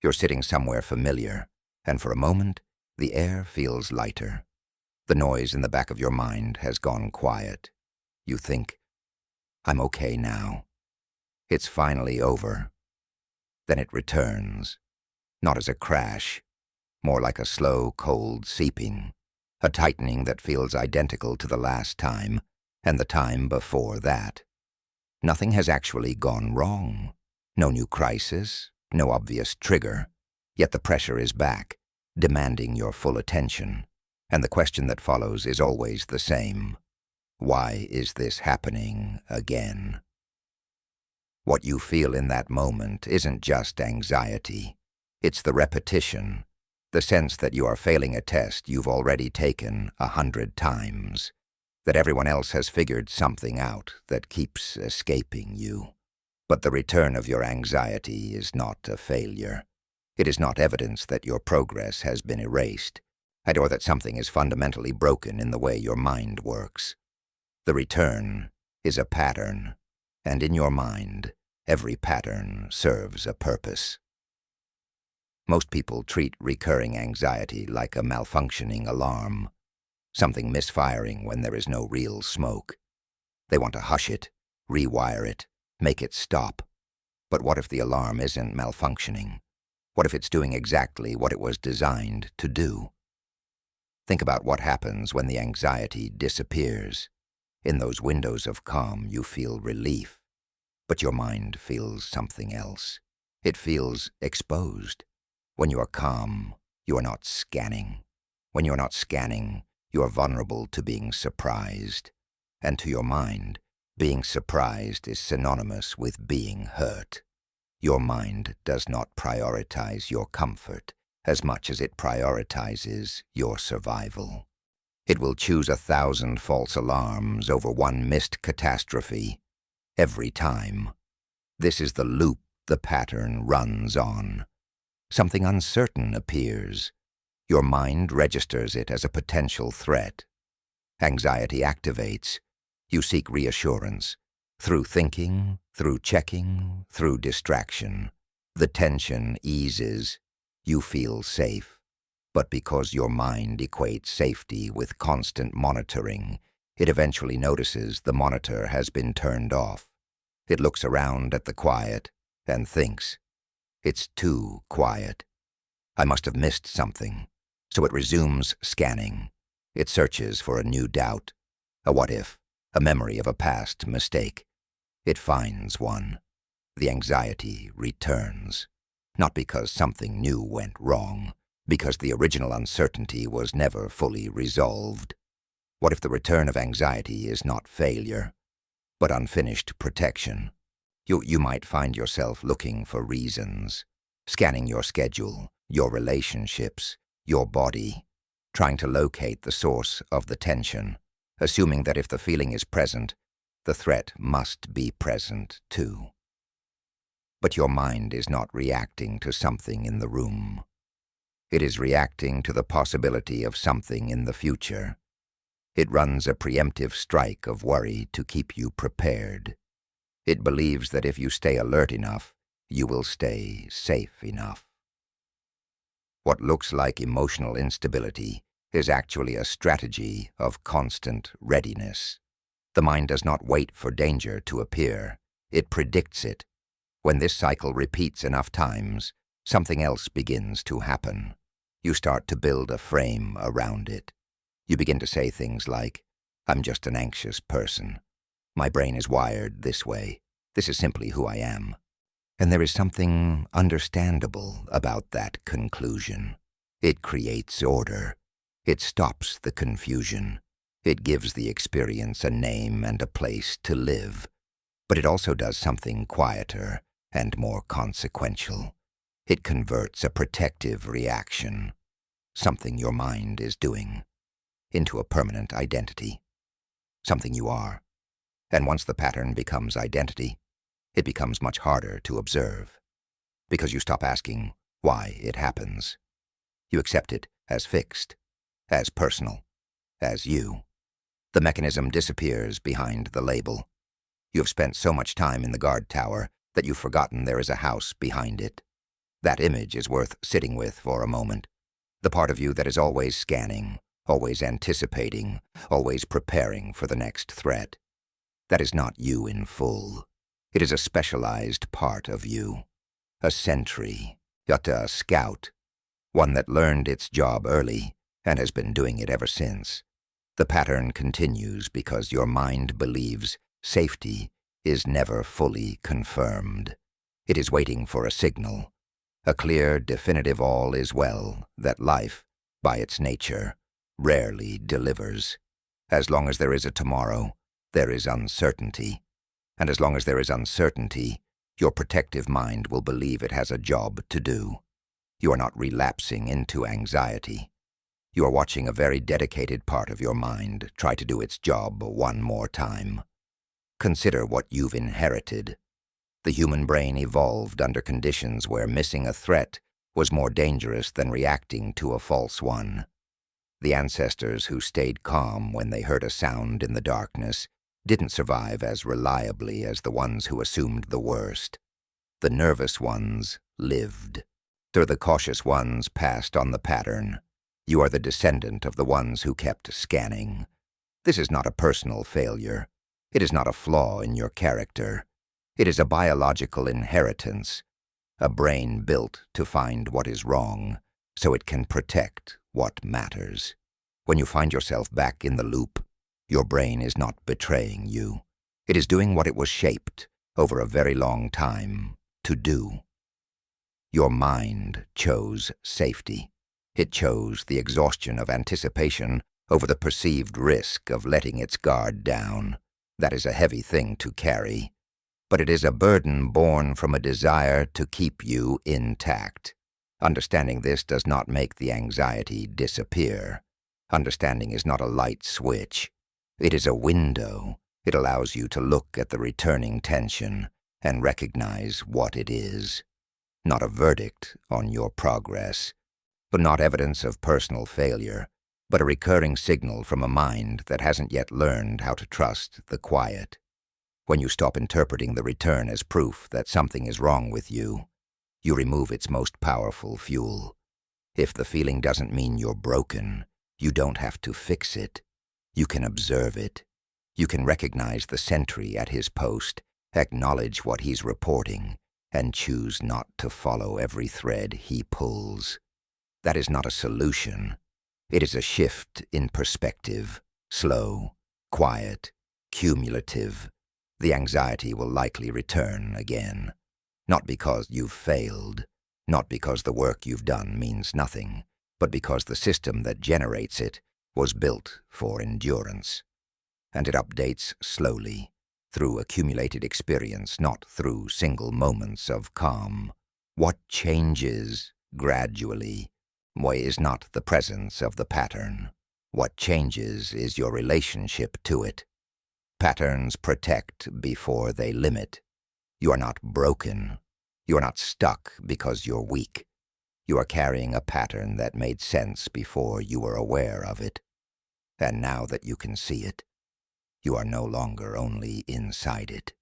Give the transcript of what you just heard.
You're sitting somewhere familiar, and for a moment, the air feels lighter. The noise in the back of your mind has gone quiet. You think, I'm okay now. It's finally over. Then it returns, not as a crash, more like a slow, cold seeping, a tightening that feels identical to the last time and the time before that. Nothing has actually gone wrong. No new crisis, no obvious trigger, yet the pressure is back, demanding your full attention, and the question that follows is always the same. Why is this happening again? What you feel in that moment isn't just anxiety. It's the repetition, the sense that you are failing a test you've already taken 100 times, that everyone else has figured something out that keeps escaping you. But the return of your anxiety is not a failure. It is not evidence that your progress has been erased, or that something is fundamentally broken in the way your mind works. The return is a pattern, and in your mind, every pattern serves a purpose. Most people treat recurring anxiety like a malfunctioning alarm, something misfiring when there is no real smoke. They want to hush it, rewire it, make it stop. But what if the alarm isn't malfunctioning? What if it's doing exactly what it was designed to do? Think about what happens when the anxiety disappears. In those windows of calm, you feel relief, but your mind feels something else. It feels exposed. When you are calm, you are not scanning. When you are not scanning, you are vulnerable to being surprised. And to your mind, being surprised is synonymous with being hurt. Your mind does not prioritize your comfort as much as it prioritizes your survival. It will choose 1,000 false alarms over one missed catastrophe every time. This is the loop the pattern runs on. Something uncertain appears. Your mind registers it as a potential threat. Anxiety activates. You seek reassurance. Through thinking, through checking, through distraction. The tension eases. You feel safe. But because your mind equates safety with constant monitoring, it eventually notices the monitor has been turned off. It looks around at the quiet and thinks, it's too quiet. I must have missed something. So it resumes scanning. It searches for a new doubt, a what if, a memory of a past mistake. It finds one. The anxiety returns. Not because something new went wrong, because the original uncertainty was never fully resolved. What if the return of anxiety is not failure, but unfinished protection? You might find yourself looking for reasons, scanning your schedule, your relationships, your body, trying to locate the source of the tension, assuming that if the feeling is present, the threat must be present too. But your mind is not reacting to something in the room. It is reacting to the possibility of something in the future. It runs a preemptive strike of worry to keep you prepared. It believes that if you stay alert enough, you will stay safe enough. What looks like emotional instability is actually a strategy of constant readiness. The mind does not wait for danger to appear. It predicts it. When this cycle repeats enough times, something else begins to happen. You start to build a frame around it. You begin to say things like, I'm just an anxious person. My brain is wired this way. This is simply who I am. And there is something understandable about that conclusion. It creates order. It stops the confusion. It gives the experience a name and a place to live. But it also does something quieter and more consequential. It converts a protective reaction, something your mind is doing, into a permanent identity, something you are. And once the pattern becomes identity, it becomes much harder to observe, because you stop asking why it happens. You accept it as fixed, as personal, as you. The mechanism disappears behind the label. You have spent so much time in the guard tower that you've forgotten there is a house behind it. That image is worth sitting with for a moment. The part of you that is always scanning, always anticipating, always preparing for the next threat. That is not you in full. It is a specialized part of you. A sentry, yet a scout. One that learned its job early and has been doing it ever since. The pattern continues because your mind believes safety is never fully confirmed. It is waiting for a signal, a clear, definitive all is well that life, by its nature, rarely delivers. As long as there is a tomorrow, there is uncertainty. And as long as there is uncertainty, your protective mind will believe it has a job to do. You are not relapsing into anxiety. You are watching a very dedicated part of your mind try to do its job one more time. Consider what you've inherited. The human brain evolved under conditions where missing a threat was more dangerous than reacting to a false one. The ancestors who stayed calm when they heard a sound in the darkness didn't survive as reliably as the ones who assumed the worst. The nervous ones lived. The cautious ones passed on the pattern. You are the descendant of the ones who kept scanning. This is not a personal failure. It is not a flaw in your character. It is a biological inheritance, a brain built to find what is wrong so it can protect what matters. When you find yourself back in the loop, your brain is not betraying you. It is doing what it was shaped over a very long time to do. Your mind chose safety. It chose the exhaustion of anticipation over the perceived risk of letting its guard down. That is a heavy thing to carry, but it is a burden born from a desire to keep you intact. Understanding this does not make the anxiety disappear. Understanding is not a light switch. It is a window. It allows you to look at the returning tension and recognize what it is. Not a verdict on your progress, but not evidence of personal failure, but a recurring signal from a mind that hasn't yet learned how to trust the quiet. When you stop interpreting the return as proof that something is wrong with you, you remove its most powerful fuel. If the feeling doesn't mean you're broken, you don't have to fix it. You can observe it. You can recognize the sentry at his post, acknowledge what he's reporting, and choose not to follow every thread he pulls. That is not a solution. It is a shift in perspective, slow, quiet, cumulative. The anxiety will likely return again. Not because you've failed, not because the work you've done means nothing, but because the system that generates it was built for endurance. And it updates slowly, through accumulated experience, not through single moments of calm. What changes gradually is not the presence of the pattern. What changes is your relationship to it. Patterns protect before they limit. You are not broken. You are not stuck because you're weak. You are carrying a pattern that made sense before you were aware of it. And now that you can see it, you are no longer only inside it.